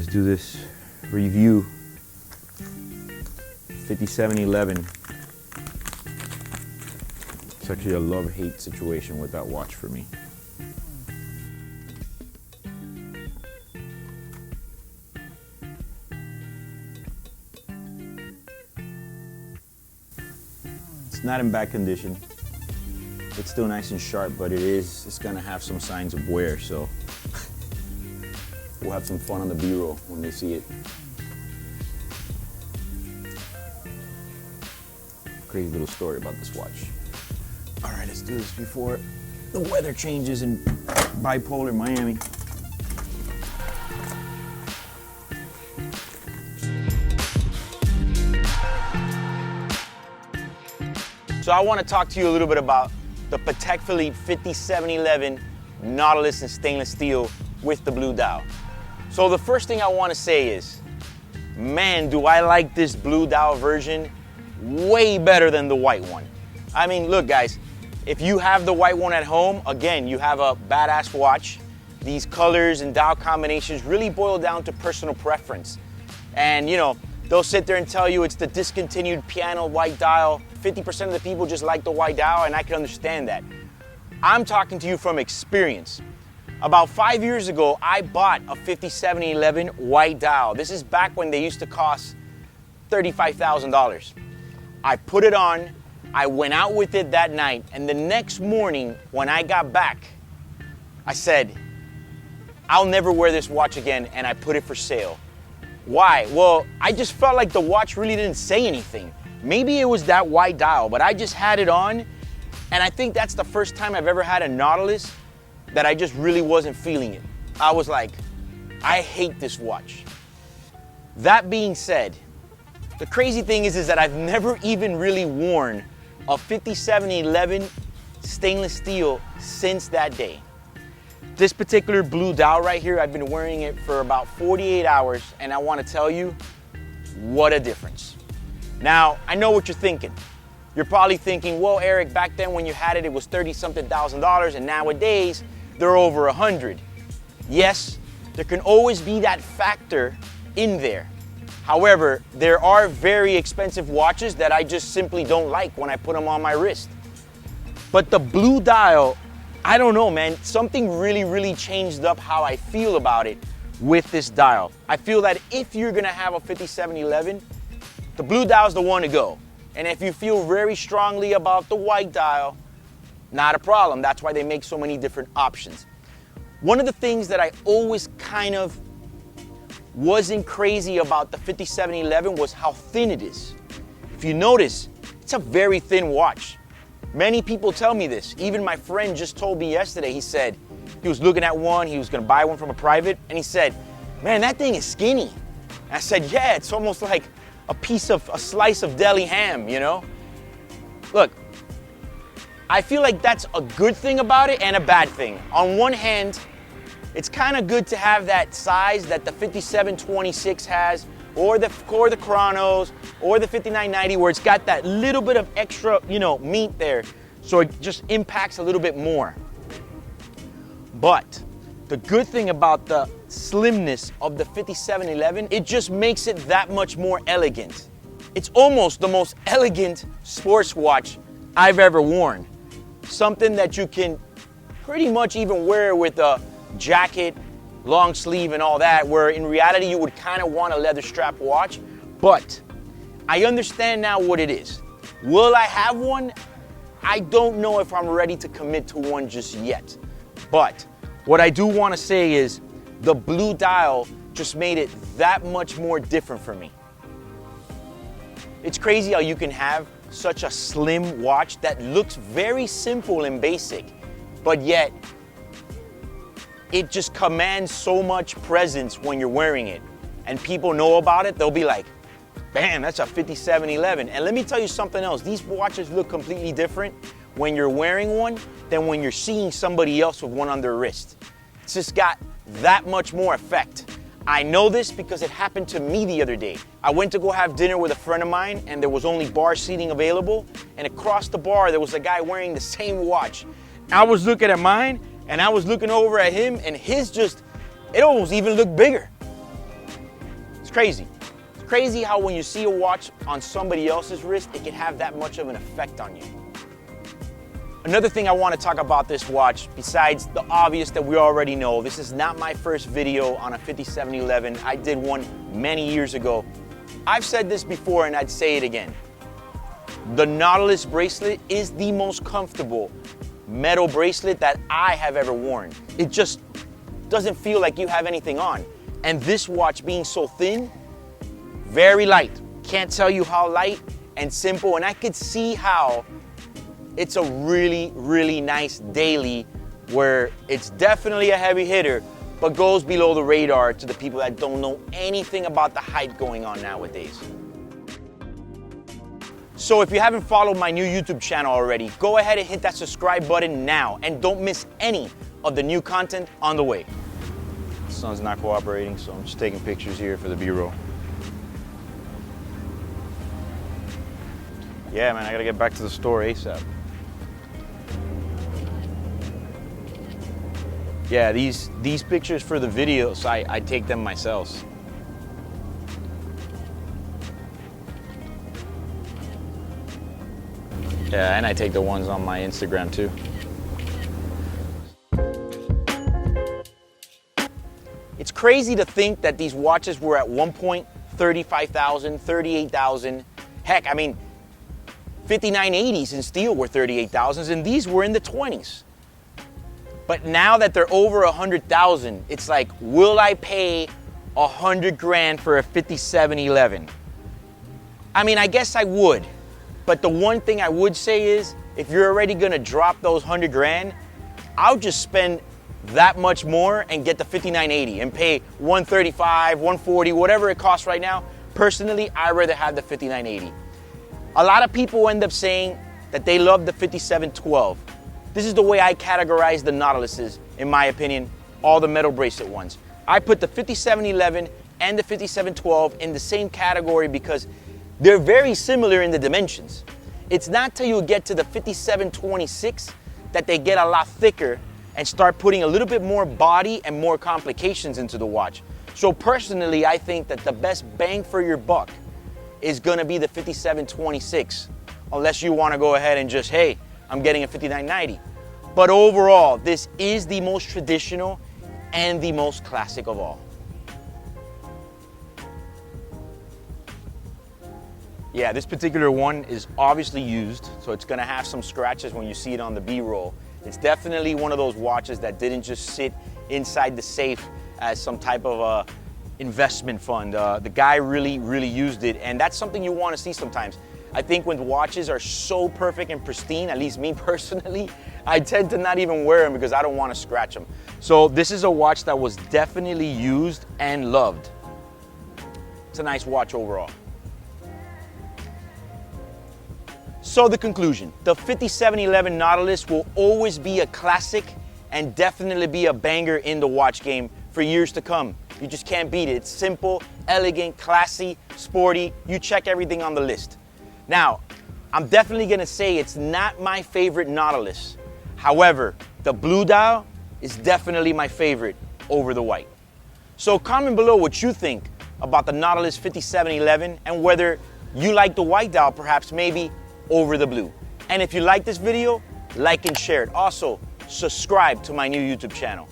do this review. 5711. It's actually a love-hate situation with that watch for me. It's not in bad condition. It's still nice and sharp, but it's gonna have some signs of wear, so we'll have some fun on the B-roll when they see it. Crazy little story about this watch. All right, let's do this before the weather changes in bipolar Miami. So I want to talk to you a little bit about the Patek Philippe 5711 Nautilus in stainless steel with the blue dial. So the first thing I want to say is, man, do I like this blue dial version way better than the white one. I mean, look guys, if you have the white one at home, again, you have a badass watch. These colors and dial combinations really boil down to personal preference. And you know, they'll sit there and tell you it's the discontinued piano white dial. 50% of the people just like the white dial, and I can understand that. I'm talking to you from experience. About 5 years ago, I bought a 5711 white dial. This is back when they used to cost $35,000. I put it on, I went out with it that night, and the next morning when I got back, I said, I'll never wear this watch again, and I put it for sale. Why? Well, I just felt like the watch really didn't say anything. Maybe it was that white dial, but I just had it on, and I think that's the first time I've ever had a Nautilus that I just really wasn't feeling it. I was like, I hate this watch. That being said, the crazy thing is that I've never even really worn a 5711 stainless steel since that day. This particular blue dial right here, I've been wearing it for about 48 hours, and I want to tell you, what a difference. Now, I know what you're thinking. You're probably thinking, well, Eric, back then when you had it, it was $30-something thousand, and nowadays, they're over 100. Yes, there can always be that factor in there. However, there are very expensive watches that I just simply don't like when I put them on my wrist. But the blue dial, I don't know, man, something really changed up how I feel about it with this dial. I feel that if you're gonna have a 5711, the blue dial is the one to go. And if you feel very strongly about the white dial, not a problem. That's why they make so many different options. One of the things that I always kind of wasn't crazy about the 5711 was how thin it is. If you notice, it's a very thin watch. Many people tell me this. Even my friend just told me yesterday, he said he was looking at one, he was gonna buy one from a private, and he said, man, that thing is skinny. And I said, yeah, it's almost like a slice of deli ham, you know? Look, I feel like that's a good thing about it and a bad thing. On one hand, it's kind of good to have that size that the 5726 has, or the Chronos, or the 5990, where it's got that little bit of extra, you know, meat there, so it just impacts a little bit more. But the good thing about the slimness of the 5711, it just makes it that much more elegant. It's almost the most elegant sports watch I've ever worn. Something that you can pretty much even wear with a jacket, long sleeve and all that, where in reality you would kind of want a leather strap watch. But I understand now what it is. Will I have one? I don't know if I'm ready to commit to one just yet. But what I do want to say is the blue dial just made it that much more different for me. It's crazy how you can have such a slim watch that looks very simple and basic, but yet it just commands so much presence when you're wearing it. And people know about it, they'll be like, bam, that's a 5711. And let me tell you something else. These watches look completely different when you're wearing one than when you're seeing somebody else with one on their wrist. It's just got that much more effect. I know this because it happened to me the other day. I went to go have dinner with a friend of mine, and there was only bar seating available, and across the bar there was a guy wearing the same watch. I was looking at mine, and I was looking over at him, and his just, it almost even looked bigger. It's crazy. It's crazy how when you see a watch on somebody else's wrist, it can have that much of an effect on you. Another thing I want to talk about this watch, besides the obvious that we already know, this is not my first video on a 5711. I did one many years ago. I've said this before and I'd say it again. The Nautilus bracelet is the most comfortable metal bracelet that I have ever worn. It just doesn't feel like you have anything on. And this watch being so thin, very light. Can't tell you how light and simple, and I could see how it's a really, really nice daily where it's definitely a heavy hitter, but goes below the radar to the people that don't know anything about the hype going on nowadays. So if you haven't followed my new YouTube channel already, go ahead and hit that subscribe button now and don't miss any of the new content on the way. The sun's not cooperating, so I'm just taking pictures here for the B-roll. Yeah, man, I gotta get back to the store ASAP. Yeah, these pictures for the videos, I take them myself. Yeah, and I take the ones on my Instagram too. It's crazy to think that these watches were at one point 35,000, 38,000. Heck, I mean, 5980s in steel were 38,000s and these were in the 20s. But now that they're over 100,000, it's like, will I pay 100 grand for a 5711? I mean, I guess I would. But the one thing I would say is, if you're already gonna drop those 100 grand, I'll just spend that much more and get the 5980 and pay 135, 140, whatever it costs right now. Personally, I'd rather have the 5980. A lot of people end up saying that they love the 5712. This is the way I categorize the Nautiluses, in my opinion, all the metal bracelet ones. I put the 5711 and the 5712 in the same category because they're very similar in the dimensions. It's not till you get to the 5726 that they get a lot thicker and start putting a little bit more body and more complications into the watch. So personally, I think that the best bang for your buck is gonna be the 5726, unless you wanna go ahead and just, hey, I'm getting a 5990. But overall, this is the most traditional and the most classic of all. Yeah, this particular one is obviously used, so it's gonna have some scratches when you see it on the B-roll. It's definitely one of those watches that didn't just sit inside the safe as some type of a investment fund. The guy really, really used it, and that's something you wanna see sometimes. I think when watches are so perfect and pristine, at least me personally, I tend to not even wear them because I don't want to scratch them. So this is a watch that was definitely used and loved. It's a nice watch overall. So the conclusion, the 5711 Nautilus will always be a classic and definitely be a banger in the watch game for years to come. You just can't beat it. It's simple, elegant, classy, sporty. You check everything on the list. Now, I'm definitely gonna say it's not my favorite Nautilus. However, the blue dial is definitely my favorite over the white. So comment below what you think about the Nautilus 5711 and whether you like the white dial perhaps maybe over the blue. And if you like this video, like and share it. Also, subscribe to my new YouTube channel.